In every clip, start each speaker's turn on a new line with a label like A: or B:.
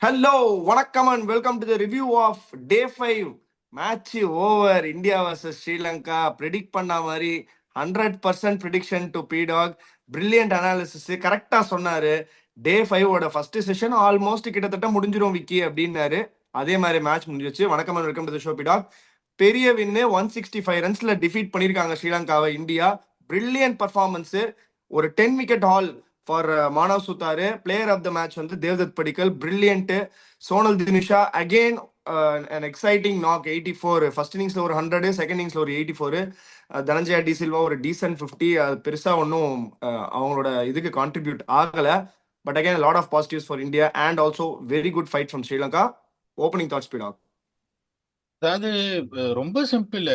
A: Hello, vanakkam and welcome to the review of day 5 match over India versus Sri Lanka. Predict பண்ண மாதிரி 100% prediction to Pdogg. Brilliant analysis. கரெக்டா சொன்னாரு. டே 5 ஓட first session almost கிட்டத்தட்ட முடிஞ்சிரும் விக்கி அப்படின்னாரு. அதே மாதிரி மேட்ச் முடிஞ்சிச்சு. வணக்கம் and welcome to the show Pdogg. பெரிய வின்னு 165 ரன்ஸ்ல டிஃபீட் பண்ணியிருக்காங்க ஸ்ரீலங்காவை இந்தியா. Brilliant performance. ஒரு 10 wicket hall for Manav Suthar. Player of the match வந்து Devdutt Padikkal, brilliant. Sonal Dinusha again an exciting knock, 84. First innings ஒரு 100, second innings ஒரு 84. Dhananjaya de Silva ஒரு decent 50. பெருசா ஒன்றும் அவங்களோட இதுக்கு கான்ட்ரிபியூட் ஆகல. But again a lot of positives for India and also very good fight from Sri Lanka. Opening thoughts Pdogg.
B: அதாவது ரொம்ப சிம்பிள்.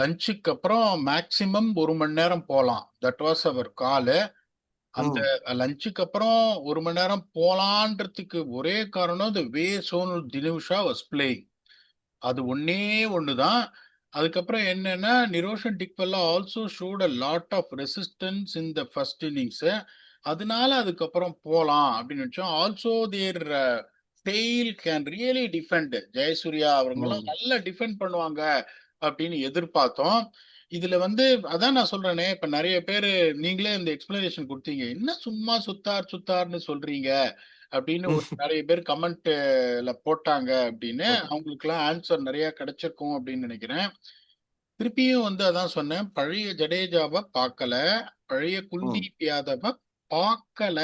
B: லஞ்சுக்கு அப்புறம் மேக்சிமம் 1 மணி நேரம் போகலாம். தட் வாஸ் அவர் காலு. அந்த லஞ்சுக்கு அப்புறம் 1 மணி நேரம் போலான்றதுக்கு ஒரே காரணம் the way Sonal Dinusha was playing. அது ஒண்ணுதான். அதுக்கப்புறம் என்னன்னா Niroshan Dickwella also showed a lot of resistance in the first innings. அதனால அதுக்கப்புறம் போலாம் அப்படின்னு நினைச்சோம். Also their tail can really defend. Jayasuriya அவங்களும் நல்லா டிஃபெண்ட் பண்ணுவாங்க அப்படின்னு எதிர்பார்த்தோம். இதுல அதான் நான் சொல்றேனே, இப்ப நிறைய பேரு நீங்களே இந்த எக்ஸ்பிளனேஷன் கொடுத்தீங்க, என்ன சும்மா சுத்தார்னு சொல்றீங்க அப்படின்னு நிறைய பேர் கமெண்ட்ல போட்டாங்க அப்படின்னு. அவங்களுக்கு எல்லாம் ஆன்சர் நிறைய கிடைச்சிருக்கும் அப்படின்னு நினைக்கிறேன். திருப்பியும் அதான் சொன்னேன், பழைய ஜடேஜாவை பார்க்கல, பழைய குல்தீப் யாதவை பார்க்கல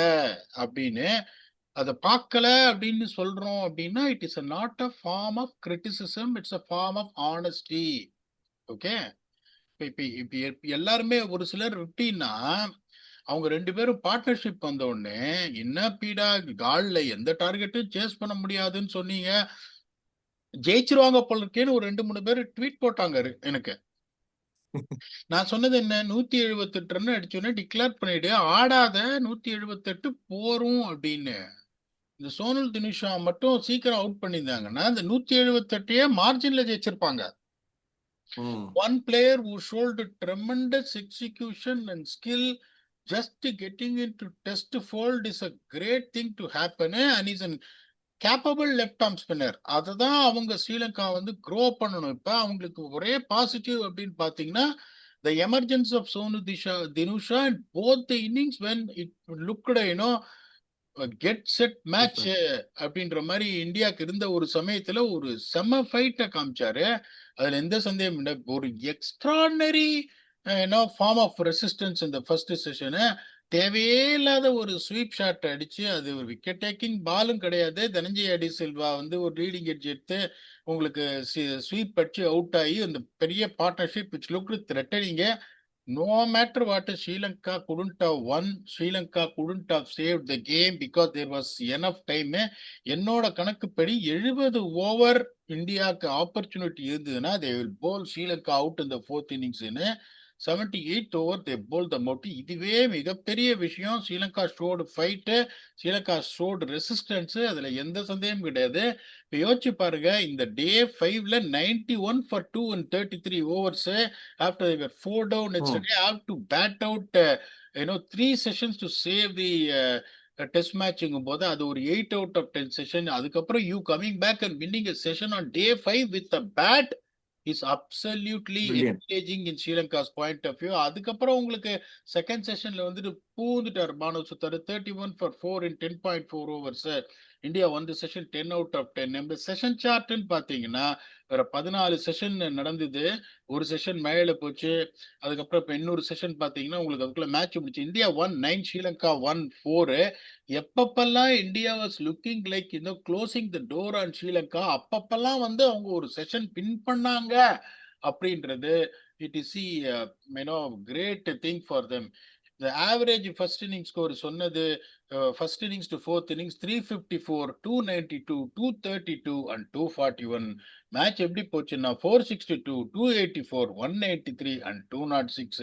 B: அப்படின்னு. அதை பார்க்கல அப்படின்னு சொல்றோம் அப்படின்னா it is not a form of criticism, it's a form of honesty. Okay, இப்ப எல்லாருமே ஒரு சிலர் எப்படின்னா, அவங்க 2 பேரும் பார்ட்னர்ஷிப் வந்த உடனே என்ன பீடா கால்ல எந்த டார்கெட்டும் சேஸ் பண்ண முடியாதுன்னு சொன்னீங்க, ஜெயிச்சிருவாங்க போல இருக்கேன்னு ஒரு 2-3 பேர் ட்வீட் போட்டாங்க எனக்கு. நான் சொன்னது என்ன, 178 ரன் அடிச்சோன்னே டிக்ளேர் பண்ணிட்டு ஆடாத 178 போரும் அப்படின்னு. இந்த சோனல் தினுஷா மட்டும் சீக்கிரம் அவுட் பண்ணியிருந்தாங்கன்னா இந்த 178 மார்ஜின்ல ஜெயிச்சிருப்பாங்க. One player who showed tremendous execution and skill just getting into test fold is a great thing to happen, and he's a capable left arm spinner. அதுதான் அவங்க ஸ்ரீலங்கா grow பண்ணணும். இப்ப அவங்களுக்கு ஒரே பாசிட்டிவ் அப்படின்னு பாத்தீங்கன்னா the emergence of Sonu Dinusha in both the innings when it looked get set match அப்படின்ற மாதிரி இந்தியாவுக்கு இருந்த ஒரு சமயத்துல ஒரு செம ஃபைட்டை காமிச்சாரு. அதுல எந்த சந்தேகம் இல்லை. ஒரு எக்ஸ்ட்ரானரி ஃபார்ம் ஆஃப் ரெசிஸ்டன்ஸ் இந்த ஃபர்ஸ்ட் செஷனு. தேவையே இல்லாத ஒரு ஸ்வீப் ஷாட் அடிச்சு, அது ஒரு விக்கெட் டேக்கிங் பாலும் கிடையாது. தனஞ்சய டி சில்வா ஒரு லீடிங் எட்ஜ் எடுத்து உங்களுக்கு ஸ்வீப் அடிச்சு அவுட் ஆகி அந்த பெரிய பார்ட்னர்ஷிப் விச் லுக் த்ரெட்டனிங்க. No matter what, Sri Lanka couldn't have won. Sri Lanka couldn't have saved the game because there was enough time. என்னோட கணக்குப்படி 70 ஓவர் இந்தியாவுக்கு ஆப்பர்ச்சுனிட்டி இருந்ததுன்னா they will bowl Sri Lanka out in the 4th innings. 78th over they bowled them out. இதுவே மிகப்பெரிய விஷயம். Sri Lanka showed fight, Sri Lanka showed resistance, அதுல எந்த சந்தேகமும் கிடையாது. இப்போ யோசிச்சு பாருங்க, இந்த டே 5ல 91 for 2 and 33 overs after they were 4 down yesterday have to bat out 3 sessions to save the test மேட்சுங்கும் போது அது ஒரு 8 out of 10 செஷன். அதுக்கப்புறம் you coming back and winning a session on day 5 with a bat is absolutely encouraging in Sri Lanka's point of view. அதுக்கப்புறம் உங்களுக்கு second செஷன்ல பூந்துட்டார் Manav Suthar. 31 for 4 in 10.4 overs. India session 10 out of 10. நம்ம session சார்ட்னு பாத்தீங்கன்னா வேற 14 session நடந்தது. ஒரு session மேல போச்சு. அதுக்கப்புறம் இப்ப இன்னொரு செஷன் பாத்தீங்கன்னா உங்களுக்கு அதுக்குள்ள மேட்ச் முடிச்சு. இந்தியா 9, ஸ்ரீலங்கா 4. எப்பப்பெல்லாம் India was looking like closing the door on Sri Lanka, அப்பப்பெல்லாம் அவங்க ஒரு செஷன் பின் பண்ணாங்க அப்படின்றது it is great thing for them. The average first innings score சொன்னது first innings to 4th innings 354, 292, 232 and 241. Match எப்படி போச்சுன்னா 462, 284, 193 and 206.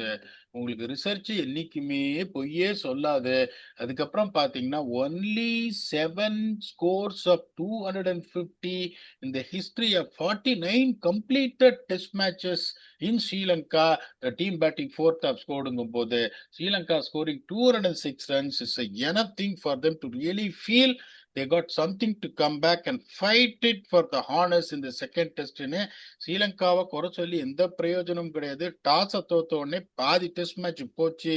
B: உங்களுக்கு ரிசர்ச் என்னைக்குமே பொய்யே சொல்லாது. அதுக்கப்புறம் பாத்தீங்கன்னா only 7 scores of 250 in the history of 49 completed test matches in Sri Lanka. The team batting 4th have scored போது Sri Lanka scoring 206 runs is enough thing for them to really feel they got something to come back and fight it for the honors in the second test ன்னு ஸ்ரீலங்காவை குறை சொல்லி எந்த பிரயோஜனமும் கிடையாது. டாஸை தோத்த உடனே பாதி டெஸ்ட் மேட்ச் போச்சு.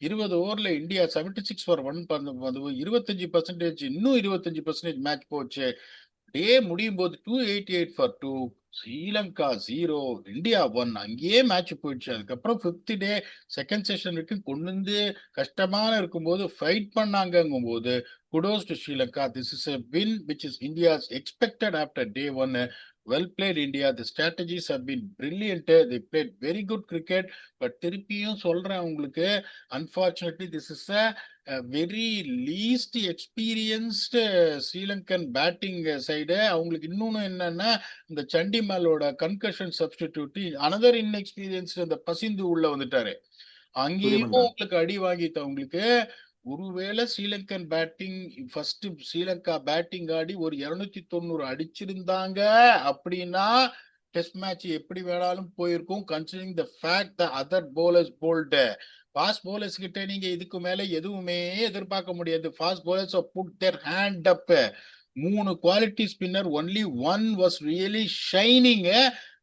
B: 20 ஓவர்ல இந்தியா 76 ஃபார் 1 25%, இன்னும் 25% மேட்ச் போச்சு. டே முடியும் போது 288 ஃபார் 2, ஸ்ரீலங்கா 0, இந்தியா 1. அங்கேயே மேட்ச் போயிடுச்சு. அதுக்கப்புறம் 5th டே செகண்ட் செஷன் வரைக்கும் கொண்டு வந்து கஷ்டமான இருக்கும்போது ஃபைட் பண்ணாங்கங்கும் போது kudos to Sri Lanka. This is a win which is India's expected after day one. Well played India. The strategies have been brilliant. They played very good cricket. But திருப்பியும் சொல்றேன் உங்களுக்கு, unfortunately this is a very least experienced Sri Lankan batting side. அவங்களுக்கு இன்னொன்னு என்னன்னா, இந்த சண்டிமாலோட concussion substitute another inexperienced அந்த பசிந்து உள்ள வந்துட்டாரு. அங்கேயும் உங்களுக்கு அடி வாங்கிட்டவங்களுக்கு. ஒருவேளை Sri Lankan batting first Sri Lanka batting ஆடி ஒரு 290 அடிச்சிருந்தாங்க அப்படின்னா டெஸ்ட் மேட்ச் எப்படி வேணாலும் போயிருக்கும். Considering the fact the other bowlers bowled. Fast bowlers கிட்ட நீங்க இதுக்கு மேல எதுவுமே எதிர்பார்க்க முடியாது. Fast bowlers put their hand up. 3 quality spinner, only 1 was really shining.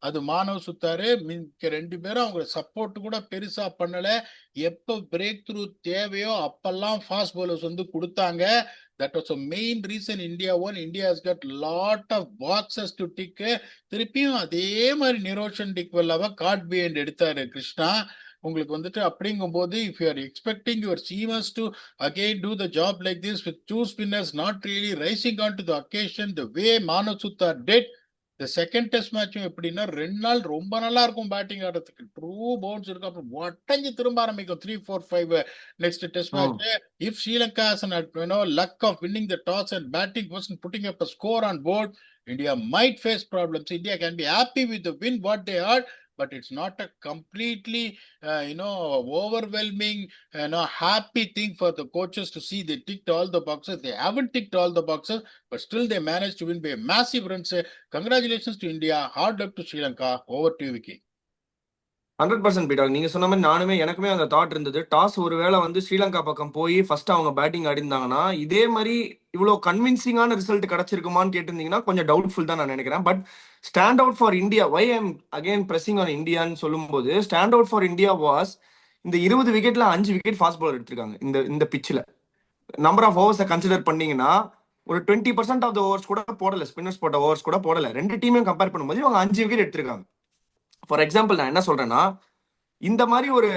B: அது மானவ் சுத்தாரு. மிக்க 2 பேரும் அவங்க சப்போர்ட் கூட பெருசா பண்ணல. எப்ப பிரேக் த்ரூ தேவையோ அப்பெல்லாம் ஃபாஸ்ட் பவுலர்ஸ் வந்து கொடுத்தாங்க. That was a main reason India won. India has got lot of boxes to tick. திருப்பியும் அதே மாதிரி நிரோஷன் டிக்வெல்லாவை காட் பிஹைண்ட் எடுத்தாரு கிருஷ்ணா. உங்களுக்கு வந்துட்டு அப்படிங்கும் போது if you are expecting your seamers to again do the job like this with 2 spinners not really rising onto the occasion the way Manav Suthar did, the second test match எப்படின்னா 2 நாள் ரொம்ப நல்லா இருக்கும் பேட்டிங் ஆடுறதுக்கு. True bounce இருக்கு. அப்புறம் ஒட்டஞ்சு திரும்ப ஆரம்பிக்கும் 3, 4, 5 next test match. If Sri Lanka has an luck of winning the toss and batting wasn't putting up a score on board, India might face problems. India can be happy with the win what they had, but it's not a completely overwhelming happy thing for the coaches to see they ticked all the boxes. They haven't ticked all the boxes, but still they managed to win by a massive runs. Congratulations to India. Hard luck to Sri Lanka. Over to you, Vicky.
A: 100% பீடாக். நீங்க சொன்ன மாதிரி எனக்குமே அந்த thought இருந்தது. Toss ஒருவேளை வந்து ஸ்ரீலங்கா பக்கம் போய் ஃபர்ஸ்ட் அவங்க பேட்டிங் ஆடிருந்தாங்கன்னா இதே மாதிரி இவ்வளோ கன்வின்சிங்கான ரிசல்ட் கிடைச்சிருக்குமான்னு கேட்டிருந்தீங்கன்னா கொஞ்சம் டவுட்ஃபுல் தான் நான் நினைக்கிறேன். But stand out for India, why I'm again pressing on இந்தியான்னு சொல்லும்போது stand out for India was இந்த 20 விக்கெட்ல 5 விக்கெட் ஃபாஸ்ட் பாலர் எடுத்திருக்காங்க. இந்த பிச்சில் நம்பர் ஆஃப் ஓவர்ஸை கன்சிடர் பண்ணீங்கன்னா ஒரு 20% ஆஃப் த ஓவர்ஸ் கூட போடல, ஸ்பின்னர்ஸ் போட்ட ஓவர்ஸ் கூட போடல. 2 டீமையும் கம்பேர் பண்ணும்போது இவங்க 5 விக்கெட் எடுத்திருக்காங்க. ஃபார் எக்ஸாம்பிள் நான் என்ன சொல்றேன்னா, இந்த மாதிரி ஒரு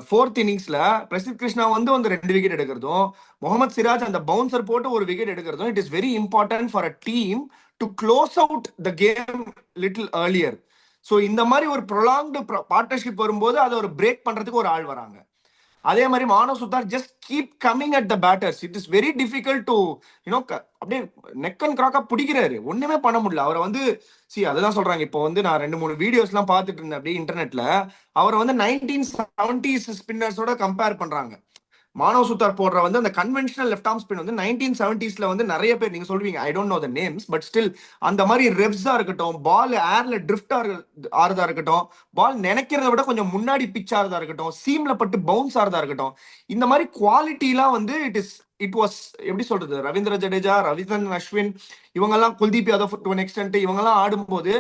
A: 4th இன்னிங்ஸ்ல பிரசித் கிருஷ்ணா வந்து 2 விக்கெட் எடுக்கிறதும், முகமது சிராஜ் அந்த பவுன்சர் போட்டு 1 விக்கெட் எடுக்கிறதும், it is very important for a team to close out the game little earlier. So இந்த மாதிரி ஒரு ப்ரொலாங்டு பார்ட்னர்ஷிப் வரும்போது அதை ஒரு பிரேக் பண்றதுக்கு ஒரு ஆள் வராங்க. அதே மாதிரி Manav Suthar just keep coming at the batters. It is very difficult to அப்படியே நெக் அண்ட் கிராக்கா பிடிக்கிறாரு. ஒண்ணுமே பண்ண முடியல அவரை வந்து. அதுதான் சொல்றாங்க. இப்போ வந்து நான் 2-3 வீடியோஸ் எல்லாம் பார்த்துட்டு இருந்தேன் அப்படியே இன்டர்நெட்ல. அவரை வந்து 1970s ஸ்பின்னர்ஸோட கம்பேர் பண்றாங்க. மானவ் சுத்தார் போடுற வந்து அந்த கன்வென்ஷனல் லெஃப்ட் ஆர்ம் ஸ்பின் வந்து 1970s வந்து நிறைய பேர் நீங்க சொல்வீங்க, I don't know the names, but still அந்த மாதிரி ரெவ்ஸா இருக்கட்டும், பால் ஏர்ல ட்ரிஃப்ட் ஆறுதா இருக்கட்டும், பால் நினைக்கிறத விட கொஞ்சம் முன்னாடி பிச் ஆறுதா இருக்கட்டும், சீம்ல பட்டு பவுன்ஸ் ஆறுதா இருக்கட்டும், இந்த மாதிரி குவாலிட்டிலாம் வந்து இட் வாஸ் எப்படி சொல்றது, ரவீந்திர ஜடேஜா, ரவிச்சந்திரன் அஸ்வின், இவங்கெல்லாம், Kuldeep Yadav to an extent, இவங்கெல்லாம் ஆடும்போது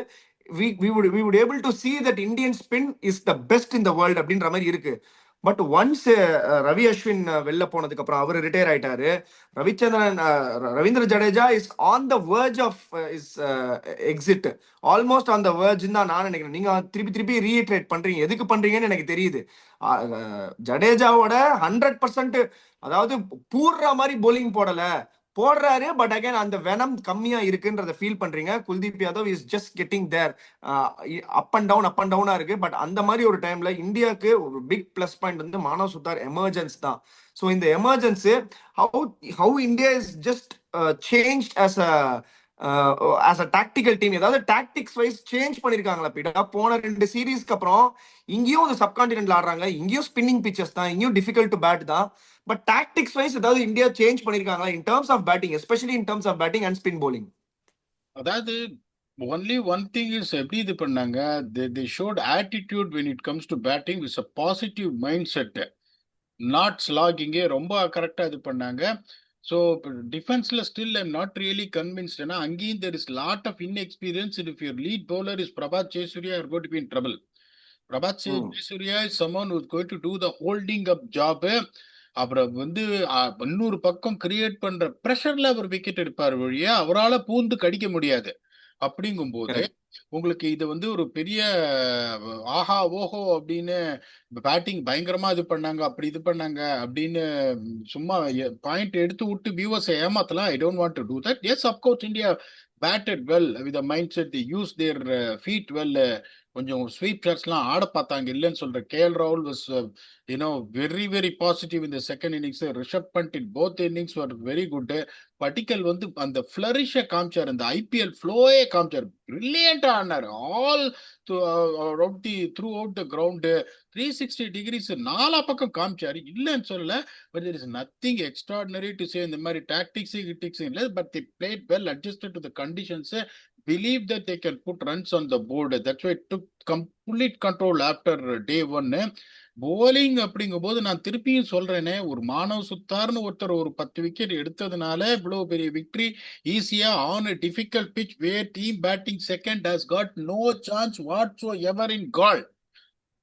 A: we would able to see that Indian spin is the best in the world அப்படின்ற மாதிரி இருக்கு. பட் ஒன்ஸ் ரவி அஸ்வின் வெளில போனதுக்கு அப்புறம் அவர் ரிட்டையர் ஆயிட்டாரு. Ravindra Jadeja is on the verge of is exit, almost on the verge தான் நான் நினைக்கிறேன். நீங்க திருப்பி ரீஇட்ரேட் பண்றீங்க, எதுக்கு பண்றீங்கன்னு எனக்கு தெரியுது. ஜடேஜாவோட 100%, அதாவது பூர்ற மாதிரி போலிங் போடுறாரு, பட் அகைன் அந்த வெனம் கம்மியா இருக்குன்றத ஃபீல் பண்றீங்க. Kuldeep Yadav is just getting there, up and டவுனா இருக்கு. பட் அந்த மாதிரி ஒரு டைம்ல இந்தியாவுக்கு ஒரு பிக் பிளஸ் பாயிண்ட் வந்து மானவ் சுத்தார் எமர்ஜென்ஸ் தான். ஸோ இந்த emergence how India is just change as a tactical team. ஏதாவது டாக்டிக்ஸ் வைஸ் சேஞ்ச் பண்ணிருக்காங்களா பீடா? போன 2 சீரீஸ்க்கு அப்புறம் இங்கேயும் ஒரு சப்கான்டினென்ட்ல ஆடுறாங்க, இங்கேயும் ஸ்பின்னிங் பிச்சஸ் தான், இங்கேயும் டிஃபிகல்ட் டு பேட் தான். பட் டாக்டிக்ஸ் வைஸ் ஏதாவது இந்தியா சேஞ்ச் பண்ணிருக்காங்களா in terms of batting, especially in terms of batting and spin bowling?
B: அதாவது ஒன்லி ஒன் திங் இஸ் எப்படி இது பண்ணாங்க, they showed attitude when it comes to batting with a positive mindset, not ஸ்லாகிங்கே ரொம்ப கரெக்டா இது பண்ணாங்க. ஸோ டிஃபென்ஸ்ல still I'm not really convinced. ஏன்னா அங்கேயும் there is lot of inexperience. If your lead bowler is Prabath Jayasuriya, are going to be in trouble. Prabath Jayasuriya is someone who is going to do the holding up job. அப்புறம் வந்து இன்னொரு பக்கம் create பண்ற பிரஷர்ல அவர் wicket எடுப்பார் வழியா அவரால் பூந்து கடிக்க முடியாது. அப்படிங்கும்போது உங்களுக்கு இது வந்து ஒரு பெரிய ஆஹா ஓஹோ அப்படின்னு பேட்டிங் பயங்கரமா இது பண்ணாங்க, அப்படி இது பண்ணாங்க அப்படின்னு சும்மா பாயிண்ட் எடுத்து விட்டு வியூவர்ஸை ஏமாத்தலாம். I don't want to do that. Yes, of course India batted well with mindset, they use their feet well. கொஞ்சம் ஸ்வீப் ஷாட்ஸ்லாம் ஆட பார்த்தாங்க, இல்லைன்னு சொல்ற. கேஎல் ராகுல் வாஸ் வெரி வெரி பாசிட்டிவ் இந்த second innings. Rishabh Pant in both innings were very good. Padikkal வந்து அந்த ஃபிளரிஷ காமிச்சார், அந்த ஐபிஎல் ஃப்ளோயே காமிச்சார், பிரில்லியண்டா ஆனார். All throughout the ground 360 degrees நாலா பக்கம் காமிச்சாரு, இல்லைன்னு சொல்லல. But there is nothing extraordinary to say. இந்த மாதிரி டாக்டிக்ஸ் கிட்டிக்ஸ் இல்லை, but they played well, adjusted to the conditions, believe that they can put runs on the board. That's why it took complete control after day one. bowling அப்படிங்கும் போது நான் திருப்பியும் சொல்றேனே, ஒரு மானவ் சுத்தார்னு ஒருத்தர் ஒரு 10 விக்கெட் எடுத்ததுனால இவ்வளவு பெரிய விக்டரி ஈஸியா on a difficult pitch where team batting second has got no chance whatsoever in Galle.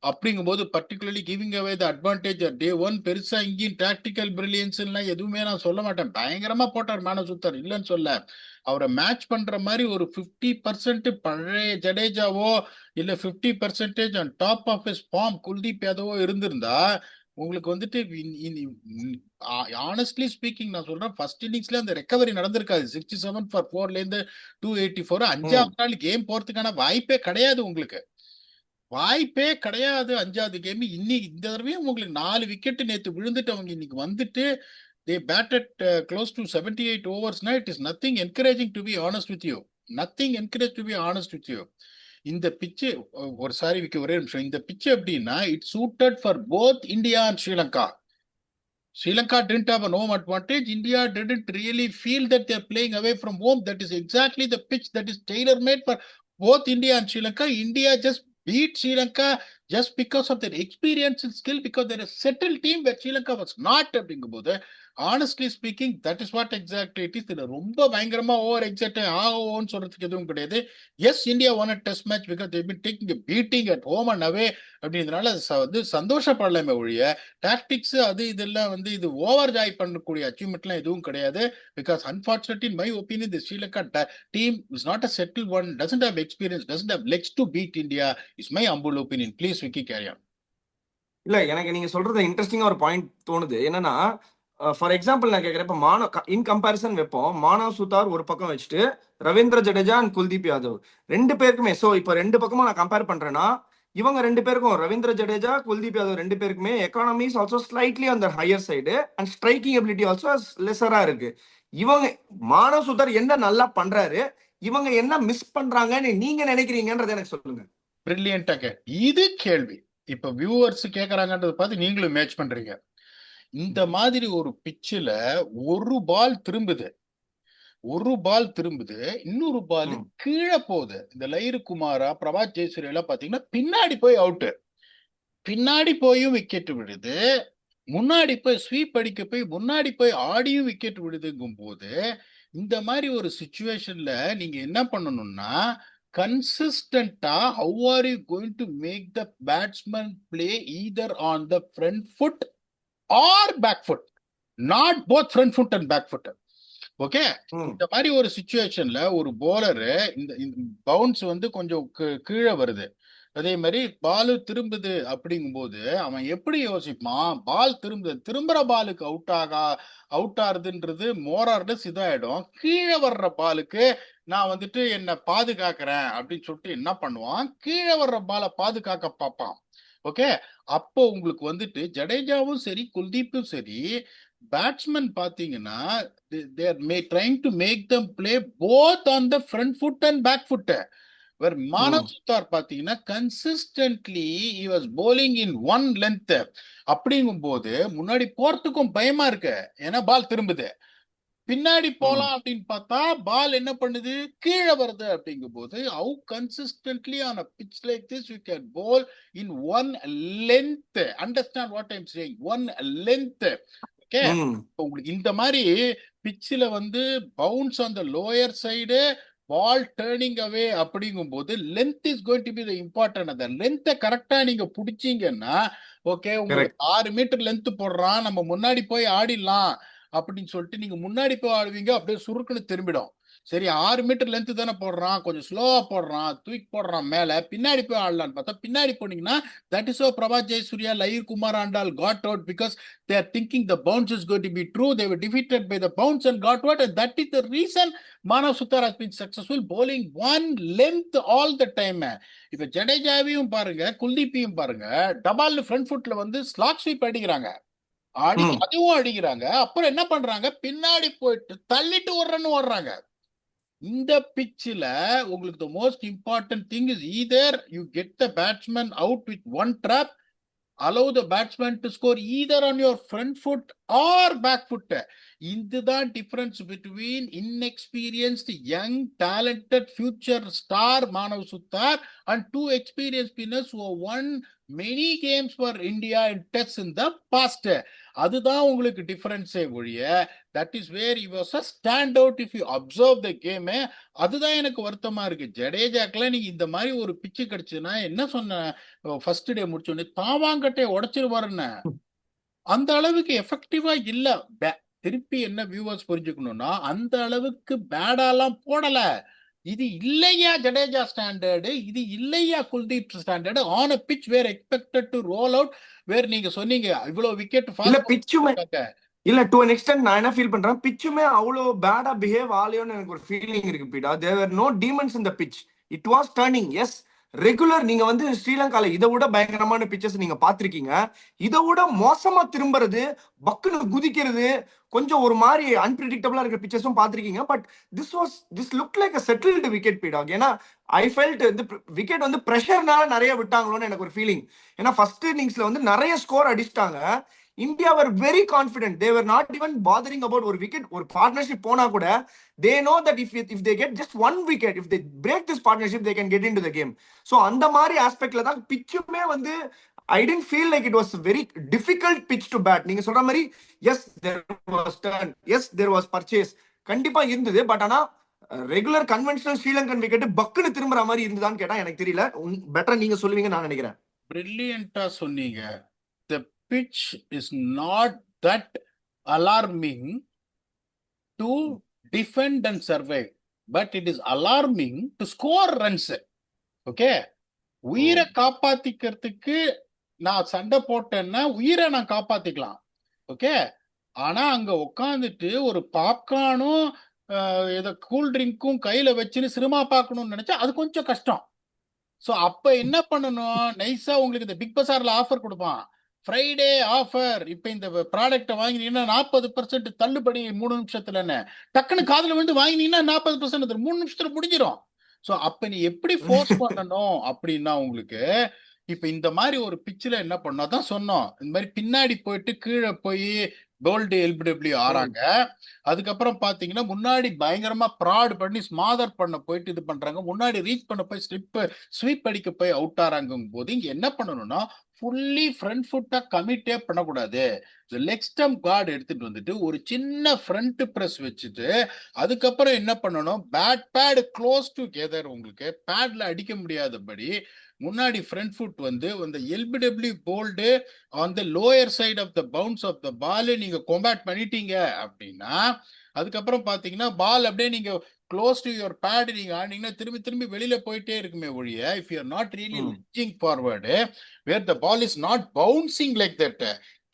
B: அப்படிங்கும்போது particularly giving away the advantage day one. பெருசா இங்கேயும் டாக்டிக்கல் பிரில்லியன்ஸ் எல்லாம் எதுவுமே நான் சொல்ல மாட்டேன். பயங்கரமா போட்டார் மானவ் சுத்தார், இல்லைன்னு சொல்ல. அவரை மேட்ச் பண்ற மாதிரி ஒரு 50% பழைய ஜடேஜாவோ இல்ல 50% on top of his form Kuldeep யாதவோ இருந்திருந்தா உங்களுக்கு வந்துட்டு ஆனஸ்ட்லி ஸ்பீக்கிங் நான் சொல்றேன், ஃபர்ஸ்ட் இன்னிங்ஸ்ல அந்த ரெக்கவரி நடந்திருக்காது. 67 for 4ல இருந்து 284. 5வது நாள் கேம் போறதுக்கான வாய்ப்பே கிடையாது உங்களுக்கு, வாய்ப்பே கிடையாது. 5வது கேம் இன்னைக்கு இந்த தடவையும் உங்களுக்கு 4 விக்கெட் நேத்து விழுந்துட்டு அவங்க இன்னைக்கு வந்துட்டு they batted close to 78 overs. It is nothing encouraging, to be honest with you. Nothing encouraged, to be honest with you. இந்த பிச்சு ஒரு சாரி விக்க ஒரே நிமிஷம். இந்த பிச்சு எப்படின்னா it suited for both India and Sri Lanka. Sri Lanka didn't have an home advantage. India didn't really feel that they're playing away from home. That is exactly the pitch that is tailor-made for both India and Sri Lanka. India just beat Sri Lanka just because of their experience and skill, because they're a settled team where Sri Lanka was not. அப்படிங்கும்போது honestly speaking, that is what exactly it is. இதுல ரொம்ப பயங்கரமா over excite ஆகும்னு சொல்றதுக்கு எதுவும் கிடையாது. Yes, India won a test match because they've been taking a beating at home and away. அப்படின்றதுனால வந்து சந்தோஷப்படலாமே ஒழிய டாக்டிக்ஸ் அது இதெல்லாம் வந்து இது ஓவர் ஜாய் பண்ணக்கூடிய அச்சீவ்மெண்ட்லாம் எதுவும் கிடையாது. Because unfortunately in my opinion the Sri Lanka team is not a settle one, doesn't have experience, doesn't have legs to beat India. Is my humble opinion. Please Vicky carry on.
A: இல்ல, எனக்கு நீங்க சொல்றது இன்ட்ரெஸ்டிங்கா ஒரு பாயிண்ட் தோணுது. என்னன்னா, ஃபார் எக்ஸாம்பிள் நான் கேட்கிறேன், இப்போ இன் கம்பேரிசன் வைப்போம். மானவ் சுத்தார் ஒரு பக்கம் வச்சுட்டு ரவீந்திர ஜடேஜா அண்ட் குல்தீப் யாதவ் ரெண்டு பேருக்குமே. ஸோ இப்போ ரெண்டு பக்கமும் நான் கம்பேர் பண்றேன்னா, இவங்க ரெண்டு பேருக்கும், ரவீந்திர ஜடேஜா குல்தீப் யாதவ் ரெண்டு பேருக்குமே economy is also slightly on the higher side and striking ability also லெஸரா இருக்கு. இவங்க மானவ் சுத்தார் என்ன நல்லா பண்றாரு, இவங்க என்ன மிஸ் பண்றாங்கன்னு நீங்க நினைக்கிறீங்கன்றது எனக்கு சொல்லுங்க.
B: பிரில்லியண்டா இது கேள்வி இப்ப வியூவர்ஸ் கேக்குறாங்கன்றத பார்த்து நீங்களும் மேட்ச் பண்றீங்க. இந்த மாதிரி ஒரு பிச்சில் ஒரு பால் திரும்புது, இன்னொரு பால் கீழே போகுது. இந்த லைரு குமாரா, பிரபாத் ஜெயசூர்யா எல்லாம் பாத்தீங்கன்னா பின்னாடி போய் அவுட்டு, பின்னாடி போயும் விக்கெட் விழுது, முன்னாடி போய் ஸ்வீப் அடிக்க போய் முன்னாடி போய் ஆடியும் விக்கெட் விழுதுங்கும் போது இந்த மாதிரி ஒரு சிச்சுவேஷன்ல நீங்க என்ன பண்ணணும்னா, கன்சிஸ்டன்டா how are you going to make the batsman play either on the front foot or back foot, not both front foot and back foot. Okay, இந்த மாதிரி ஒரு சிச்சுவேஷன்ல ஒரு போலரு இந்த பவுன்ஸ் வந்து கொஞ்சம் கீழே வருது, அதே மாதிரி பால் திரும்புது அப்படிங்கும்போது அவன் எப்படி யோசிப்பான்? பால் திரும்புற பாலுக்கு அவுட் ஆறுதுன்றது மோரார்லெஸ் இதாயிடும். கீழே வர்ற பாலுக்கு நான் வந்துட்டு என்ன பாதுகாக்கிறேன் அப்படின்னு சொல்லிட்டு என்ன பண்ணுவான், கீழே வர்ற பாலை பாதுகாக்க பார்ப்பான். ஓகே, அப்போ உங்களுக்கு வந்துட்டு ஜடேஜாவும் சரி குல்தீப்பும் சரி பேட்ஸ்மேன் பாத்தீங்கன்னா they are trying to make them play both on the front foot and back foot. where Manav சுத்தார் பாத்தீங்கன்னா consistently he was bowling in one length. அப்படிங்கும்போது முன்னாடி போறதுக்கும் பயமா இருக்கு, ஏன்னா பால் திரும்புது. பின்னாடி போலாம் அப்படின்னு பார்த்தா பால் என்ன பண்ணுது, கீழே வருது. அப்படிங்கும் போது how consistently on a pitch like this you can bowl in one length. Understand what I'm saying? One length. Okay, உங்களுக்கு இந்த மாதிரி பிச்சில் வந்து bounce on the lower side, ball turning away அப்படிங்கும் போது length is going to be the important. அந்த லென்த்தை கரெக்டா நீங்க பிடிச்சீங்கன்னா ஓகே, உங்களுக்கு 6 மீட்டர் லென்த் போடுறான், நம்ம முன்னாடி போய் ஆடிடலாம் அப்படின்னு சொல்லிட்டு நீங்க முன்னாடி போய் ஆடுவீங்க, அப்படியே சுருக்குன்னு திரும்பிடும். சரி 6 மீட்டர் லென்த் தானே போடுறான், கொஞ்சம் ஸ்லோவா போடுறான், தூக்கி போடுறான் மேல, பின்னாடி போய் ஆடலான்னு பார்த்தா பின்னாடி போனீங்கன்னா that is how Prabha Jayasuriya, Lahir Kumar Andal got out because they are thinking the bounce is going to be true. They were defeated by the bounce and got out, and that is the reason Manav Suthar has been successful bowling one length all the time. இப்ப ஜடேஜாவையும் பாருங்க, குல்தீப்பையும் பாருங்க, டபால் front ஃபுட்ல வந்து slack sweep அடிக்கிறாங்க, அதுவும் அடிக்கிறாங்க. அப்புறம் என்ன பண்றாங்க, பின்னாடி போயிட்டு தள்ளிட்டு ஒரு ரன் ஓடுறாங்க. இந்த பிச்சில் உங்களுக்கு the most important thing is either you get the batsman out with one trap, allow the batsman to score either on your front foot or back foot. இதுதான் difference between inexperienced young talented future star Manav Suthar and two experienced spinners who have won many games for India in tests in the past. அதுதான் உங்களுக்கு டிஃபரன்ஸே ஒழிய that is where he was a stand out if you observe the game. அதுதான் எனக்கு வருத்தமா இருக்கு. ஜடேஜாக்கெல்லாம் நீங்க இந்த மாதிரி ஒரு பிச்சு கிடைச்சுன்னா என்ன சொன்ன, ஃபர்ஸ்ட் டே முடிச்சோடனே தாவாங்கட்டையை உடைச்சிருவாருன்னு, அந்த அளவுக்கு எஃபெக்டிவா இல்ல. திருப்பி என்ன வியூவர்ஸ் புரிஞ்சுக்கணும்னா, அந்த அளவுக்கு பேடாலாம் போடல. இது இல்லையா ஜடேஜா ஸ்டாண்டர்டு, இது இல்லையா Kuldeep standard. On a pitch where expected to roll out, where நீங்க சொன்னீங்க இவ்வளவு விக்கெட்
A: இல்ல டு an extent நான் என்ன ஃபீல் பண்றேன், பிச்சுமே அவ்வளோ பேடா பிஹேவ் ஆலையோன்னு எனக்கு ஒரு ஃபீலிங் இருக்கு பீடா. There were no demons in the pitch, it was turning. As regular நீங்க வந்து ஸ்ரீலங்கால இதை விட பயங்கரமான பிச்சர்ஸ் நீங்க பாத்திருக்கீங்க, இதை விட மோசமா திரும்புறது, பக்குன்னு குதிக்கிறது, கொஞ்சம் ஒரு மாதிரி அன்பிரிடிக்டபிளா இருக்கிற பிச்சர்ஸும் பாத்திருக்கீங்க. But this look like a settled wicket பீடாக். ஏன்னா ஐ ஃபெல்ட் இந்த விக்கெட் வந்து பிரஷர்னால நிறைய விட்டாங்களோன்னு எனக்கு ஒரு ஃபீலிங். ஏன்னா ஃபர்ஸ்ட் இன்னிங்ஸ்ல வந்து நிறைய ஸ்கோர் அடிச்சிட்டாங்க. India were very confident. They were not even bothering about ஒரு wicket, ஒரு partnership போனா கூட they know that if they get just one wicket, if they break this partnership, they can get into the game. So அந்த மாதிரி ஆஸ்பெக்ட்ல தான் பிச்சுமே வந்து I didn't feel like it was a very difficult pitch to bat. நீங்க சொல்ற மாதிரி yes there was turn, yes there was purchase கண்டிப்பா இருந்தது. But ஆனா ரெகுலர் கன்வென்ஷனல் ஸ்ரீலங்கன் விக்கெட் பக்குன்னு திரும்புற மாதிரி இருந்ததான்னு கேட்டா எனக்கு தெரியல. பெட்டரா நீங்க சொல்லுவீங்க நான் நினைக்கிறேன்.
B: பிரில்லியண்டா சொன்னீங்க. The pitch is not that alarming to defend and survive, but it is alarming to score runs. Okay, உயிரை காப்பாத்திக்கிறதுக்கு நான் சண்டை போட்டேன்னா உயிரை நான் காப்பாத்திக்கலாம். ஓகே, ஆனா அங்க உட்காந்துட்டு ஒரு பாப்கார்னும் ஏதோ கூல் ட்ரிங்க்கும் கையில வச்சுன்னு சினிமா பார்க்கணும்னு நினைச்சா அது கொஞ்சம் கஷ்டம். ஸோ அப்ப என்ன பண்ணணும், நைஸா உங்களுக்கு இந்த பிக் பஸார்ல ஆஃபர் கொடுப்பான், ஃப்ரைடே ஆஃபர், இப்ப இந்த ப்ராடக்ட்டை வாங்கினீங்கன்னா 40% தள்ளுபடி 3 நிமிஷத்துலன்னு, டக்குன்னு காதுல வந்து வாங்கினீங்கன்னா 40% 3 நிமிஷத்துல முடிஞ்சிடும். ஸோ அப்ப நீ எப்படி ஃபோர்ஸ் பண்ணணும் அப்படின்னா உங்களுக்கு இப்ப இந்த மாதிரி ஒரு பிச்சில் என்ன பண்ணா தான் சொன்னோம், இந்த மாதிரி பின்னாடி போயிட்டு கீழே போய் கோல்டு எல்பிடபிள்யூ ஆறாங்க. அதுக்கப்புறம் பாத்தீங்கன்னா முன்னாடி பயங்கரமா ப்ராட் பண்ணி ஸ்மாதர் பண்ண போயிட்டு இது பண்றாங்க, முன்னாடி ரீச் பண்ண போய் ஸ்வீப் அடிக்க போய் அவுட் ஆறாங்கும் போது இங்க என்ன பண்ணணும்னா ஃபுல்லி ஃப்ரண்ட் ஃபுட்டா கமிட்டே பண்ணக்கூடாது. லெக் ஸ்டம்ப் கார்டு எடுத்துட்டு வந்துட்டு ஒரு சின்ன ஃப்ரண்ட் பிரஸ் வச்சுட்டு அதுக்கப்புறம் என்ன பண்ணணும், பேட் பேட் க்ளோஸ் டுகெதர், உங்களுக்கு பேட்ல அடிக்க முடியாதபடி முன்னாடி ஃப்ரண்ட் ஃபுட் வந்து அந்த LBW bowled on the lower side of the bounce of the ball நீங்க கொம்பேட் பண்ணிட்டீங்க அப்படின்னா அதுக்கப்புறம் பாத்தீங்கன்னா பால் அப்படியே நீங்க க்ளோஸ் டு யுவர் பேட் நீங்க ஆனீங்கன்னா திரும்பி திரும்பி வெளியில போயிட்டே இருக்குமே ஒழிய, if you are not really lunging forward where the ball is not bouncing like that,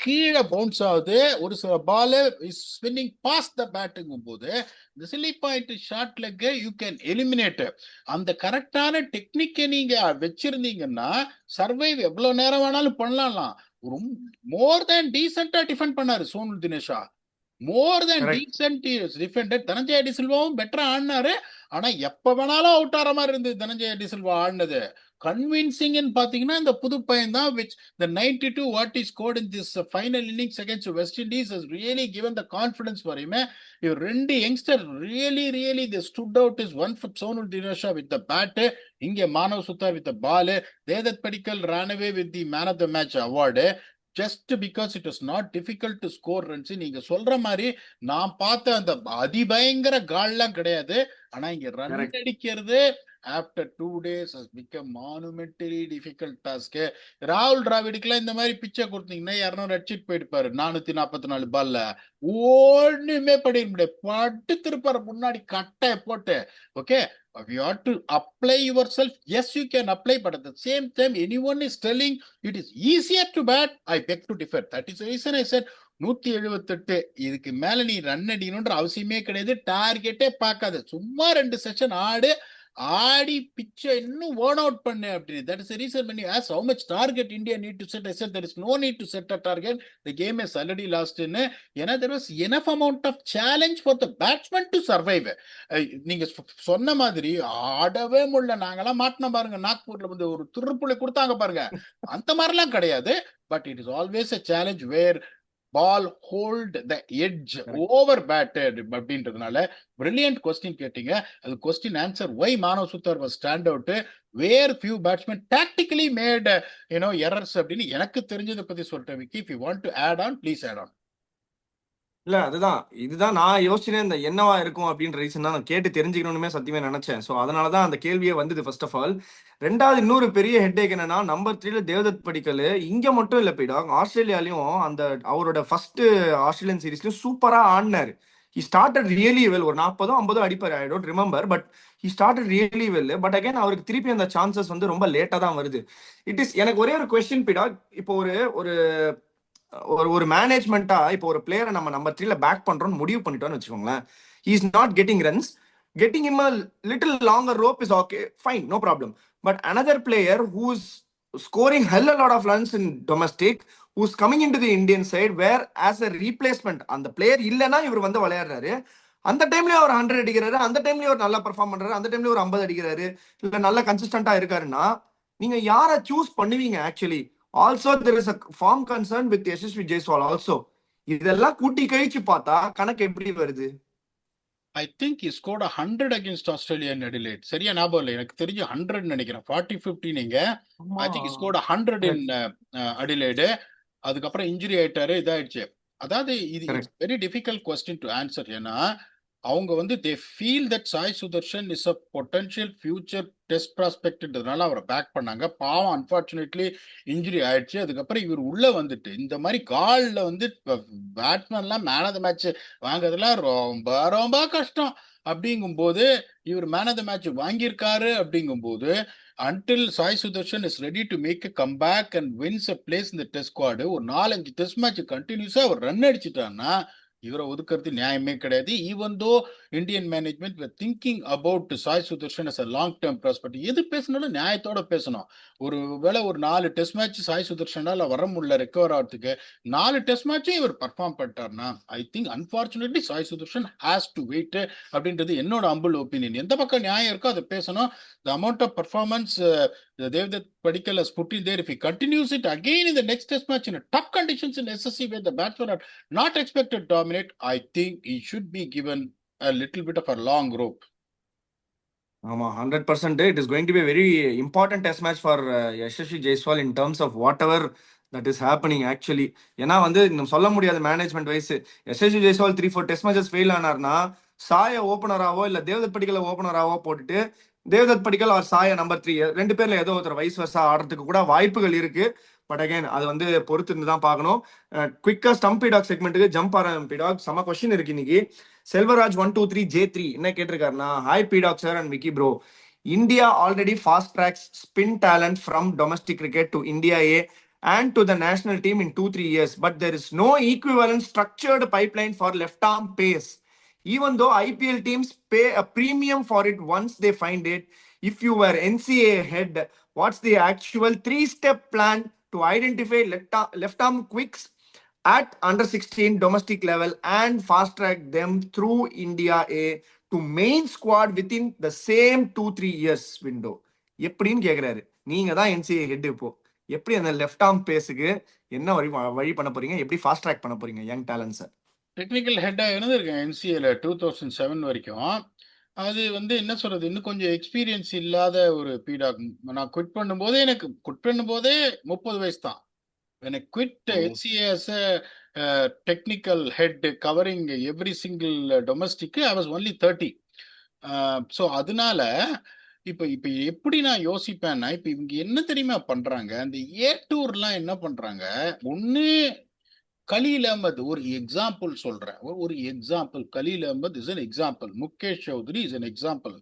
B: கீழே பவுன்ஸ் ஆகுது, ஒரு சில ball is spinning past the பேட்டுங்கும் போது இந்த silly point short leg you can eliminate. அந்த கரெக்டான டெக்னிக்கை நீங்க வச்சிருந்தீங்கன்னா சர்வைவ் எவ்வளவு நேரம் வேணாலும் பண்ணலாம். மோர் தேன் டீசென்டா டிஃபெண்ட் பண்ணாரு சோனல் தினேஷா, மோர் தேன் டீசென்ட் டிஃபெண்டட். தனஞ்சயா டி சில்வாவும் பெட்டரா ஆடினாரு, ஆனா எப்ப வேணாலும் அவுட் ஆற மாதிரி இருந்தது தனஞ்சயா டி சில்வா ஆடினது. கன்வின்சிங் பாத்தீங்கன்னா இந்த புது பையன் தான், which the 92 what he scored in this final innings against West Indies has really given the confidence for him. ரெண்டு youngster really they stood out. Is one for Sonal Dinusha with the bat, இங்க Manav Suthar with the ball. Devdutt Padikkal ran away with the man of the match award. Just because it was not difficult to score runs. நீங்க சொல்ற மாதிரி நான் பார்த்த அந்த அதிபயங்கர கால்லாம் கிடையாது. ஆனா இங்க ரன்
A: கரெக்ட்.
B: அடிக்கிறது after 2 days has become monumentally difficult task. ராகுல் டிராவிடுக்குலாம் இந்த மாதிரி பிச்சை கொடுத்தீங்கன்னா 200 அடிச்சுட்டு போயிடுப்பாரு 444 பால்ல. ஒண்ணுமே பண்ணிட முடியாது, படுத்திருப்பாரு முன்னாடி கட்டை போட்டு. Okay, you have to apply yourself. Yes, you can apply, but at the same time anyone is telling it is easier to bat, I beg to differ. That is the reason I said 178. இதுக்கு மேல நீ run அடிக்கணும்ன்ற அவசியமே கிடையாது. டார்கெட்டே பார்க்காத, சும்மா 2 session ஆடி பிச்சை இன்னும் own out பண்ணு அப்படின்னு. That is the reason when you ask how much target India need to set, I said there is no need to set a target. The game is already lost in. ஏன்னா there was enough amount of challenge for the batsman to survive. நீங்க சொன்ன மாதிரி ஆடவே முடியல, நாங்கெல்லாம் மாட்டின பாருங்க, நாக்பூர்ல வந்து ஒரு திருப்புளி கொடுத்தாங்க பாருங்க, அந்த மாதிரிலாம் கிடையாது. But it is always a challenge where ball hold the edge over batted அப்படின்றதுனால brilliant question கேட்டீங்க. அது question answer why Manav Suthar was stand out, where few batsmen tactically made errors அப்படின்னு எனக்கு தெரிஞ்சதை பத்தி சொல்லிட்டேன். Vicky, if you want to add on, please add on.
A: இல்ல அதுதான், இதுதான் நான் யோசிச்சேன், இந்த என்னவா இருக்கும் அப்படின்ற ரீசன் தான் நான் கேட்டு தெரிஞ்சுக்கணும்னு சத்தியமே நினைச்சேன். ஸோ அதனாலதான் அந்த கேள்வியே வந்தது ஃபர்ஸ்ட் ஆஃப் ஆல். ரெண்டாவது இன்னொரு பெரிய ஹெட்டேக் என்னன்னா, நம்பர் 3ல தேவ்தத் படிக்கல் இங்க மட்டும் இல்ல பீடாக், ஆஸ்திரேலியாலையும் அந்த அவரோட ஃபர்ஸ்ட் ஆஸ்திரேலியன் சீரீஸ்லயும் சூப்பரா ஆடினாரு. He started really well. ஒரு 40-50 அடிப்பாரு, I don't remember, but he started really well. But again அவருக்கு திருப்பி அந்த சான்சஸ் வந்து ரொம்ப லேட்டா தான் வருது. இட் இஸ் எனக்கு ஒரே ஒரு கொஸ்டின் பீடாக். இப்போ ஒரு ஒரு ஒரு மேனேஜ்மெண்ட்டா இப்போ ஒரு பிளேயரை நம்ம நம்பர் 3ல பேக் பண்றோம்னு முடிவு பண்ணிட்டோம்னு வச்சுக்கோங்களேன். He is not getting runs, getting him a little longer rope is okay, fine, no problem. But another player who's scoring hell a lot of runs in domestic, who's coming into the Indian side, where as a replacement அந்த player இல்லைன்னா இவர் வந்து விளையாடுறாரு, அந்த டைம்லயே அவர் 100 அடிக்கிறாரு, அந்த டைம்லயே அவர் நல்லா perform பண்றாரு, அந்த டைம்லயே ஒரு 50 அடிக்கிறாரு, இல்ல நல்லா கன்சிஸ்டன்டா இருக்காருன்னா நீங்க யாரை சூஸ் பண்ணுவீங்க? Actually also there is a form concern with SSV Jaiswal also. இதெல்லாம் கூட்டி கழிச்சு பார்த்தா கணக்கு எப்படி வருது?
B: I think he scored 100 against Australia in Adelaide. சரியா ஞாபகம் இல்லை, எனக்கு தெரிஞ்சு 100 நினைக்கிறேன். 40-50 நீங்க. I think he scored 100 in Adelaide. அதுக்கப்புறம் இன்ஜுரி ஆயிட்டாரு, இதாயிடுச்சு. அதாவது இது it's very difficult question to answer. ஏன்னா அவங்க வந்து they feel that Sai Sudharsan is a potential future test ப்ராஸ்பெக்ட்ன்றதுனால அவரை பேக் பண்ணாங்க. பாவம், அன்பார்ச்சுனேட்லி இன்ஜுரி ஆயிடுச்சு. அதுக்கப்புறம் இவர் உள்ள வந்துட்டு இந்த மாதிரி கால்ல வந்து பேட்ஸ்மேன்லாம் மேன் ஆஃப் த மேட்ச் வாங்குறதுலாம் ரொம்ப ரொம்ப கஷ்டம். அப்படிங்கும்போது இவர் மேன் ஆஃப் த மேட்ச் வாங்கியிருக்காரு. அப்படிங்கும்போது until Sai Sudarshan is ready to make a comeback and wins a place in the test squad, ஒரு 4-5 டெஸ்ட் மேட்ச் கண்டினியூஸா அவர் ரன் அடிச்சுட்டான்னா இவரை ஒதுக்கிறது நியாயமே கிடையாது. Even though Indian management were thinking about Sai Sudharsan as a long term prospect. எது பேசினாலும் நியாயத்தோட பேசணும். ஒரு வேளை ஒரு 4 டெஸ்ட் மேட்ச் சாய் சுதர்ஷனால வர முடியல ரெக்கவர் ஆகிறதுக்கு, 4 டெஸ்ட் மேட்சும் இவர் பர்ஃபார்ம் பண்ணிட்டார்னா I think unfortunately Sai Sudharsan has to wait அப்படின்றது என்னோட அம்புல் ஒப்பீனியன். எந்த பக்கம் நியாயம் இருக்கோ அதை பேசணும். The amount of performance Devdutt Padikkal has put in there, if he continues it again in the next test match in a tough conditions in SSC where the batsmen are not expected to dominate, I think he should be given a little bit of a long rope.
A: ஆமா, 100%. It is going to be a very important test match for Yashasvi Jaiswal in terms of whatever that is happening actually. ஏன்னா வந்து நம்ம சொல்ல முடியாது management wise. Yashasvi Jaiswal 3-4 test matches fail ஆனார்னா சாய ஓப்பனராவோ இல்ல தேவ்தத் படிக்கல ஓப்பனராவோ போட்டுட்டு தேவ்தத் படிக்கல் ஆர் சாய நம்பர் 3 2 பேர்ல ஏதோ ஒருத்தர் வைஸ் வர்ஸா ஆடுறதுக்கு கூட வாய்ப்புகள் இருக்கு. பட் அகைன் அது வந்து பொறுத்து இருந்து தான் பார்க்கணும். குவிக்கா ஸ்டம்ப் பீடாக் செக்மெண்ட்டுக்கு ஜம்ப் ஆரம் பீடாக் செம கொஸ்டின் இருக்கு இன்னைக்கு. செல்வராஜ் 123 J3 என்ன கேட்டிருக்காருன்னா, ஹாய் பீடாக் sir and Vicky bro, India already fast tracks spin talent from domestic cricket to India A and to the national team in 2-3 years, but there is no equivalent structured pipeline for left arm pace. Even though IPL teams pay a premium for it once they find it, if you were NCA head, what's the actual 3-step plan to identify left arm quicks at under 16 domestic level and fast track them through India A to main squad within the same 2-3 years window? எப்படின்னு கேக்குறாரு. நீங்க தான் NCA head, இப்போ எப்படி அந்த left arm பேஸுக்கு என்ன வழி பண்ண போறீங்க? எப்படி ஃபாஸ்ட் ட்ராக் பண்ண போறீங்க யங் டேலண்ட்ஸை?
B: டெக்னிக்கல் ஹெட்டாக இருந்திருக்கேன் NCAல 2007 வரைக்கும். அது வந்து என்ன சொல்றது, இன்னும் கொஞ்சம் எக்ஸ்பீரியன்ஸ் இல்லாத ஒரு பீடாக். நான் குவிட் பண்ணும்போதே 30 வயசு தான். when I quit
A: Mm.
B: NCA as a technical head covering every single domestic, I was only 30. So அதனால இப்ப இப்ப எப்படி நான் யோசிப்பேன்னா, இப்ப இவங்க என்ன தெரியுமா பண்றாங்க, அந்த ஏ டூர்லாம் என்ன பண்றாங்க, ஒண்ணு கலீல் அஹமத், ஒரு எக்ஸாம்பிள் சொல்றேன், ஒரு example, Khaleel Ahmed is an example, Mukesh Choudhary is an example.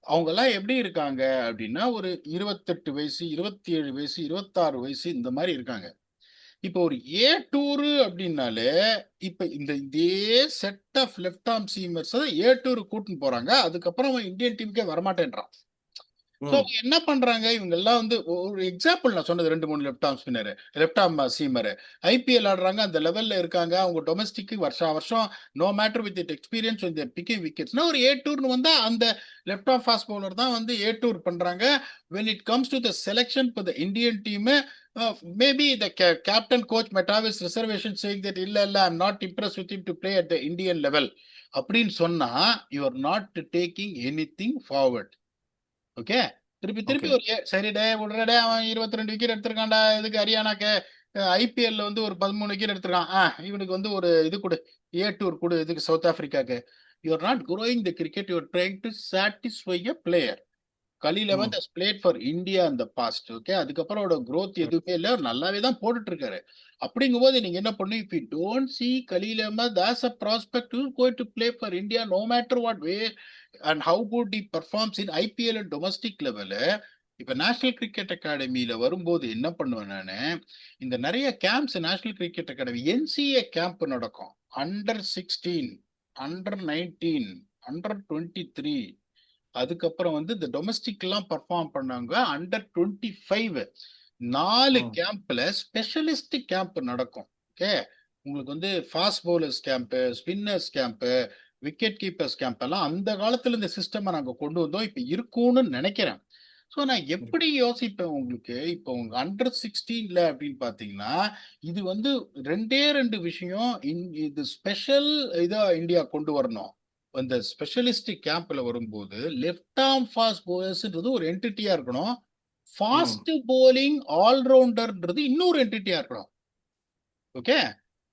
B: அவங்க எல்லாம் எப்படி இருக்காங்க அப்படின்னா, ஒரு 28 வயசு, 27 வயசு, 26 வயசு இந்த மாதிரி இருக்காங்க. இப்போ ஒரு ஏ டூரு அப்படின்னாலே, இப்ப இதே set of left arm seamers A tour கூட்டின்னு போறாங்க. அதுக்கப்புறம் அவன் இந்தியன் டீமுக்கே வரமாட்டேன்றான். So
A: Mm.
B: என்ன பண்றாங்க இவங்க எல்லாம் வந்து, ஒரு எக்ஸாம்பிள் நான் சொன்னது 2 3 left arm spinner, left arm seamer IPL ஆடுறாங்க, அந்த லெவல்ல இருக்காங்க. அவங்க டொமஸ்டிக் வருஷம் வருஷம் no matter with it experience இந்த பிக்கிங் விக்கெட்ஸ்னா, ஒரு ஏ டூர்னு வந்தா அந்த லெஃப்ட் ஆர்ம் ஃபாஸ்ட் பவுலர் தான் வந்து ஏ டூர் பண்றாங்க. when it comes to the selection for the Indian team, maybe the captain coach might have his reservation saying that இல்ல I'm not impressed with him to play at the Indian level அப்படின்னு சொன்னா, you are not taking anything forward. Okay, திருப்பி திருப்பி
A: Okay.
B: ஒரு சரிடே விடுறடே, அவன் 22 wicket எடுத்திருக்கான்டா, இதுக்கு ஹரியானாக்கு ஐபிஎல்ல வந்து ஒரு 13 விக்கெட் எடுத்திருக்கான், இவனுக்கு வந்து ஒரு இது கொடு, ஏ டூர் கொடு, இதுக்கு சவுத் ஆப்பிரிக்காக்கு. You are not growing the cricket, you are trying to satisfy a player. Khaleel
A: Mm.
B: Ahmed has played for India in the past. Okay, அதுக்கப்புறம் அவரோட growth எதுவுமே இல்லை, அவர் நல்லாவே தான் போட்டுட்டு இருக்காரு. அப்படிங்கும்போது நீங்க என்ன பண்ணு, if you don't see Khaleel Ahmed as a prospect who's going to play for India no matter what way and how good he performs in IPL and domestic level, இப்ப நேஷனல் கிரிக்கெட் அகாடமியில வரும்போது என்ன பண்ணுவேன் நானு, இந்த நிறைய camps national cricket academy NCA camp நடக்கும். under-16, under-19, under-23, அதுக்கப்புறம் வந்து இந்த டொமஸ்டிக் எல்லாம் பர்ஃபார்ம் பண்ணாங்க. under-25 4
A: Mm.
B: கேம்ப்ல ஸ்பெஷலிஸ்ட் கேம்ப் நடக்கும். ஓகே, உங்களுக்கு வந்து fast bowlers camp, spinners camp, wicket keepers camp எல்லாம் அந்த காலத்துல இந்த சிஸ்டம் நாங்க கொண்டு வந்தோம், இப்ப இருக்கும்னு நினைக்கிறேன். ஸோ நான் எப்படி யோசிப்பேன் உங்களுக்கு, இப்போ உங்க under-16 அப்படின்னு பாத்தீங்கன்னா, இது வந்து 2 விஷயம், இது ஸ்பெஷல் இதா இந்தியா கொண்டு வரணும். அந்த ஸ்பெஷலிஸ்ட் கேம்ப்ல வரும்போது லெஃப்ட் ஆர்ம் ஃபாஸ்ட் போலர்ஸ்ன்றது ஒரு என்டிட்டியா இருக்கணும், ஃபாஸ்ட் போலிங் ஆல்ரவுண்டர்ன்றது இன்னொரு என்டிட்டியா இருக்கணும். ஓகே,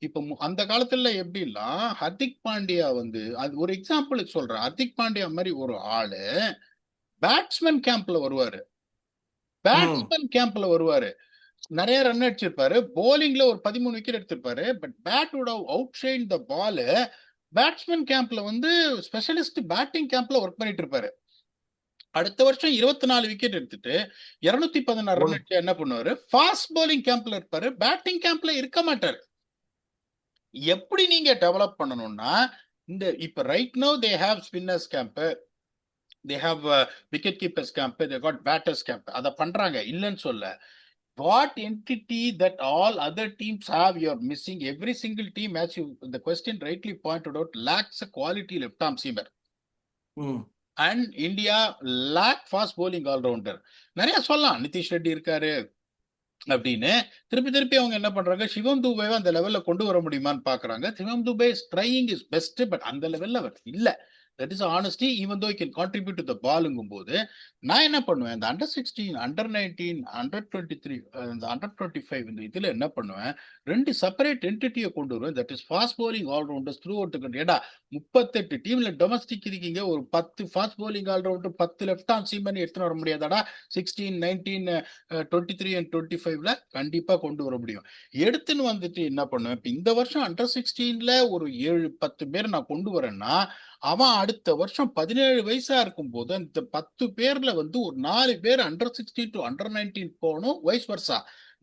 B: இப்போ அந்த காலத்துல எப்படின்னா, ஹர்திக் பாண்டியா வந்து, அது ஒரு எக்ஸாம்பிளுக்கு சொல்றேன், ஹர்திக் பாண்டியா மாதிரி ஒரு ஆளு பேட்ஸ்மேன் கேம்ப்ல வருவாரு, பேட்ஸ்மேன் கேம்ப்ல வருவாரு, நிறைய ரன் அடிச்சிருப்பாரு, போலிங்ல ஒரு 13 விக்கெட் எடுத்திருப்பாரு, but bat would have outshined the ball. Batsman கேம்ப்ல வந்து ஸ்பெஷலிஸ்ட் பேட்டிங் கேம்ப்ல ஒர்க் பண்ணிட்டு இருப்பாரு. அடுத்த வருஷம் 24 விக்கெட் எடுத்துட்டு 216 ரன் அடிச்சு என்ன பண்ணுவாரு, ஃபாஸ்ட் போலிங் கேம்ப்ல இருப்பாரு, பேட்டிங் கேம்ப்ல இருக்க மாட்டாரு. எப்படி நீங்க டெவலப் பண்ணணும்னா, இந்த இப்ப right now they have spinners camp, they have wicket keepers camp, they got batters camp, அதை பண்றாங்க, இல்லைன்னு சொல்ல. What entity that all other teams have, you're missing. Every single team, as you the question rightly pointed out, lacks a quality left arm seamer. And India lack fast bowling all rounder. நிறைய சொல்லலாம், நிதிஷ் ரெட்டி இருக்காரு அப்படின்னு. திருப்பி திருப்பி அவங்க என்ன பண்றாங்க, சிவம் துபேவை அந்த லெவல்ல கொண்டு வர முடியுமான்னு பாக்குறாங்க. Shivam Dube trying is best, but அந்த லெவல்ல அவர் இல்ல. That is honesty, even though can contribute to the பாலுங்கும் போது நான் என்ன பண்ணுவேன், இந்த under-16, under-19, under-23, இந்த under-25 இந்த இதுல என்ன பண்ணுவேன், 2 செப்பரேட் என்டிட்டியை கொண்டு வருவேன். That is fast bowling allrounders throughout the country. ஏடா 38 டீம்ல டொமஸ்டிக் இருக்கீங்க, ஒரு 10 fast bowling allrounder, 10 left arm seamer எடுத்துன்னு வர முடியாதாடா? 16, 19, 23 and 25ல கண்டிப்பா கொண்டு வர முடியும். எடுத்துன்னு வந்துட்டு என்ன பண்ணுவேன், இப்ப இந்த வருஷம் under-16ல ஒரு 7-10 பேர் நான் கொண்டு வரேன்னா, அவன் அடுத்த வருஷம் 17 வயசா இருக்கும் போது அந்த 10 பேர்ல வந்து ஒரு 4 பேர் under-16 to under-19 போகணும், வைஸ் வர்சா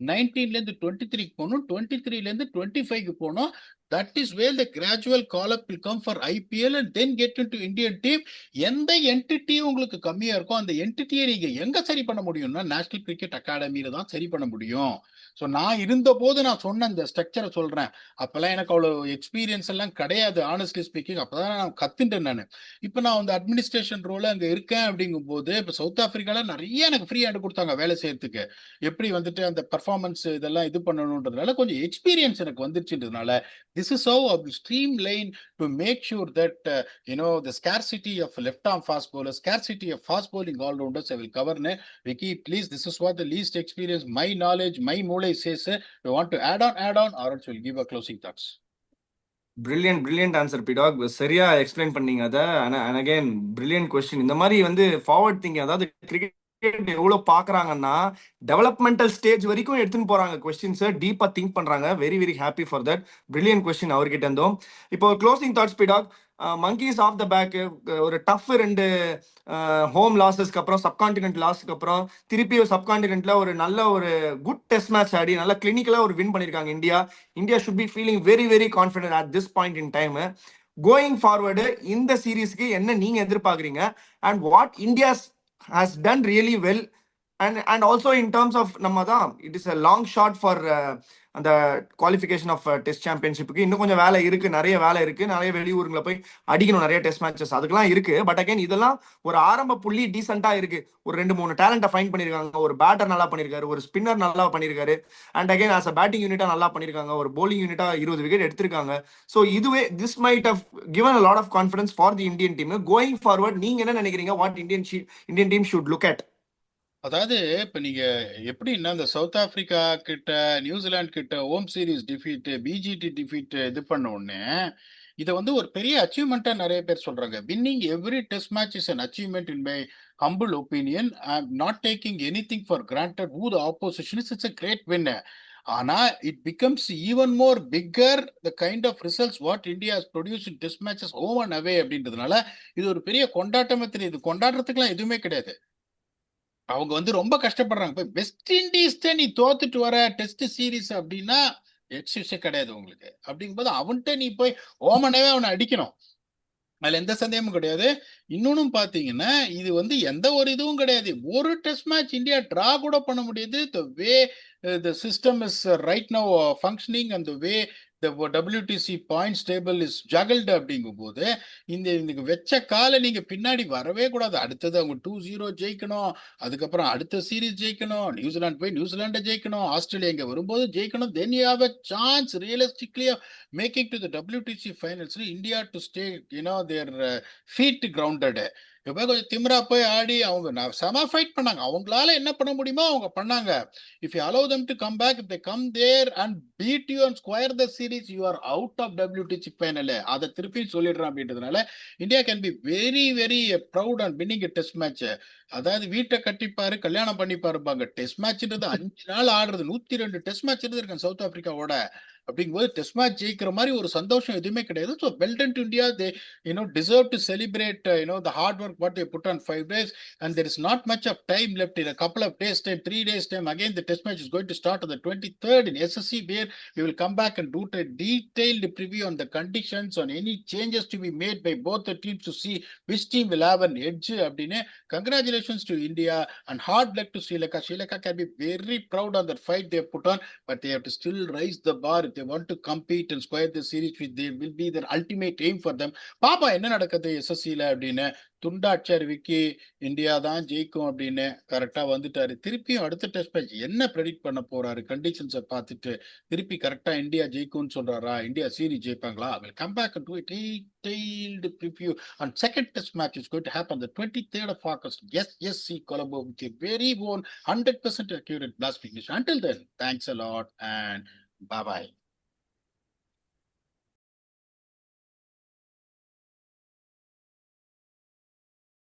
B: 19ல இருந்து 23க்கு போகணும், 23ல இருந்து 25க்கு போகணும். That is where the gradual call-up will come for IPL and then get into Indian team. எந்த என்டிட்டி உங்களுக்கு கம்மியா இருக்கோ அந்த என்டிட்டியை நீங்க எங்க சரி பண்ண முடியும்னா நேஷனல் கிரிக்கெட் அகாடமியில தான் சரி பண்ண முடியும். ஸோ நான் இருந்த போது நான் சொன்ன இந்த ஸ்ட்ரக்சரை சொல்றேன். அப்பெல்லாம் எனக்கு அவ்வளவு எக்ஸ்பீரியன்ஸ் எல்லாம் கிடையாது, ஆனஸ்ட்லி ஸ்பீக்கிங். அப்பதான் நான் கத்துட்டேன் நான். இப்ப நான் வந்து அட்மினிஸ்ட்ரேஷன் ரோல அங்க இருக்கேன் அப்படிங்கும் போது, இப்ப சவுத் ஆப்பிரிக்கால நிறைய எனக்கு ஃப்ரீ ஹேண்ட் கொடுத்தாங்க வேலை செய்யறதுக்கு. எப்படி வந்துட்டு அந்த பர்ஃபார்மன்ஸ் இதெல்லாம் இது பண்ணணுன்றதுனால கொஞ்சம் எக்ஸ்பீரியன்ஸ் எனக்கு வந்துச்சுன்றதுனால This is how I will streamline to make sure that the scarcity of left-arm fast bowlers, scarcity of fast bowling all-rounders I will cover. Vicky, please, this is what the least experience, my knowledge, my moolai says. You want to add on, or else we'll give a closing thoughts.
A: Brilliant answer பிடாக், சரியா explain பண்ணீங்க அதை. And again brilliant question. இந்த மாதிரி வந்து forward thinking, அதாவது cricket எவ்வளவு பாக்குறாங்கன்னா developmental stage வரைக்கும் எடுத்துன்னு போறாங்க, கொஸ்டின்ஸை டீப்பா திங்க் பண்றாங்க. Very very happy for that. Brilliant question அவர்கிட்ட இருந்தோம். இப்போ க்ளோசிங் தாட்ஸ் பிடாக். மங்கீஸ் ஆஃப் த பேக், ஒரு டஃப் 2 ஹோம் லாஸஸ்க்கு அப்புறம், சப்கான்டினென்ட் லாஸ்க்கு அப்புறம் திருப்பி ஒரு சப்கான்டினென்ட்ல ஒரு நல்ல ஒரு குட் டெஸ்ட் மேட்ச் ஆடி நல்லா கிளினிக்கலா ஒரு வின் பண்ணிருக்காங்க India. India should be feeling very very confident at this point in time. Going forward இந்த சீரீஸ்க்கு என்ன நீங்க எதிர்பார்க்குறீங்க? And what India has done really well, and also in terms of நம்ம தான் it is a long shot for அந்த qualification of test சாம்பியன்ஷிப்புக்கு இன்னும் கொஞ்சம் வேலை இருக்கு, நிறைய வேலை இருக்கு, நிறைய வெளியூருங்களை போய் அடிக்கணும், நிறைய டெஸ்ட் மேட்சஸ் அதுக்கெல்லாம் இருக்கு. பட் அகைன் இதெல்லாம் ஒரு ஆரம்ப புள்ளி டீசெண்டா இருக்கு. ஒரு 2-3 டேலண்ட்டை ஃபைண்ட் பண்ணிருக்காங்க. ஒரு பேட்டர் நல்லா பண்ணிருக்காரு, ஒரு ஸ்பின்னர் நல்லா பண்ணிருக்காரு, and again as a batting யூனிட்டா நல்லா பண்ணிருக்காங்க, ஒரு bowling யூனிட்டா 20 விக்கெட் எடுத்திருக்காங்க. ஸோ இதுவே this might have given a lot of confidence for the Indian team. Going forward நீங்க என்ன நினைக்கிறீங்க? What Indian team should look at?
B: அதாவது இப்ப நீங்க எப்படின்னா இந்த சவுத் ஆப்பிரிக்கா கிட்ட, நியூசிலாந்து கிட்ட home series defeat, PGT defeat இது பண்ண உடனே இதை வந்து ஒரு பெரிய அச்சீவ்மெண்ட்டா நிறைய பேர் சொல்றாங்க. Winning every test match is an achievement in my humble opinion. I am not taking anything for granted who the opposition is. It's a great win. ஆனா it becomes even more bigger the kind of results what India has produce in test matches home and away அப்படின்றதுனால இது ஒரு பெரிய கொண்டாட்டமே தெரியுது. கொண்டாடுறதுக்குலாம் எதுவுமே கிடையாது. அவங்க வந்து ரொம்ப கஷ்டப்படுறாங்க. இப்போ வெஸ்ட் இண்டீஸ் நீ தோத்துட்டு வர டெஸ்ட் சீரீஸ் அப்படின்னா எக்ஸ்கியூஸே கிடையாது உங்களுக்கு. அப்படிங்கும்போது அவன்கிட்ட நீ போய் ஓமனவே அவனை அடிக்கணும், அதுல எந்த சந்தேகமும் கிடையாது. இன்னொன்னும் பாத்தீங்கன்னா இது வந்து எந்த ஒரு இதுவும் கிடையாது. ஒரு டெஸ்ட் மேட்ச் இந்தியா டிரா கூட பண்ண முடியுது. The way the system is right now functioning and the way the WTC points table is juggled அப்படிங்கும் போது இந்த வெச்ச காலை நீங்க பின்னாடி வரவே கூடாது. அடுத்தது அவங்க 2-0 ஜெயிக்கணும், அதுக்கப்புறம் அடுத்த சீரீஸ் ஜெயிக்கணும், நியூசிலாந்து போய் நியூசிலாண்டை ஜெயிக்கணும், ஆஸ்திரேலியா இங்க வரும்போது ஜெயிக்கணும். Then you have a chance realistically of making to the WTC finals. India to stay their feet grounded. இப்போ கொஞ்சம் திமிரா போய் ஆடி அவங்க செம ஃபைட் பண்ணாங்க. அவங்களால என்ன பண்ண முடியுமோ அவங்க பண்ணாங்க. If you allow them to come back, if they come there and beat you and square the series, you are out of WTC final. அதை திருப்பி சொல்லிடுறேன் அப்படின்றதுனால India can be very very proud and winning a test match. அதாவது வீட்டை கட்டிப்பாரு கல்யாணம் பண்ணிப்பாருப்பாங்க. Test மேட்ச்ன்றது 5 நாள் ஆடுறது. 102 test match இருந்திருக்கேன் சவுத் ஆப்பிரிக்காவோட. அப்படிங்கும்போது டெஸ்ட் மேட்ச் ஜெயிக்கிற மாதிரி ஒரு சந்தோஷம் எதுவுமே கிடையாது. So well done to India. They deserve to celebrate the hard work what they put on 5 days, and there is not much of time left. In a couple of days time, 3 days time, again the test match is going to start on the 23rd in SSC, where we will come back and do a detailed preview on the conditions, on any changes to be made by both the teams to see which team will have an edge. Congratulations to India and hard luck to Sri Lanka. Sri Lanka can be very proud on the fight they put on, but they have to still raise the bar if they want to compete and square the series, which they will be their ultimate aim for them. பாப்பா என்ன நடக்குது எஸ்எஸ்சியில அப்படின்னு. துண்டாட்சியர் Vicky India தான் ஜெயிக்கும் அப்படின்னு கரெக்டா வந்துட்டாரு. திருப்பியும் அடுத்த டெஸ்ட் மேட்ச் என்ன ப்ரெடிக்ட் பண்ண போறாரு கண்டிஷன்ஸை பார்த்துட்டு திருப்பி கரெக்டா இந்தியா ஜெயிக்கும்னு சொல்றாரா, இந்தியா சீரிஸ் ஜெயிப்பாங்களா? will come back and do a detailed preview on second test match is going to happen the 23rd of August. Yes, see Colombo with a very own 100% accurate blast. Until then, thanks a lot and bye bye.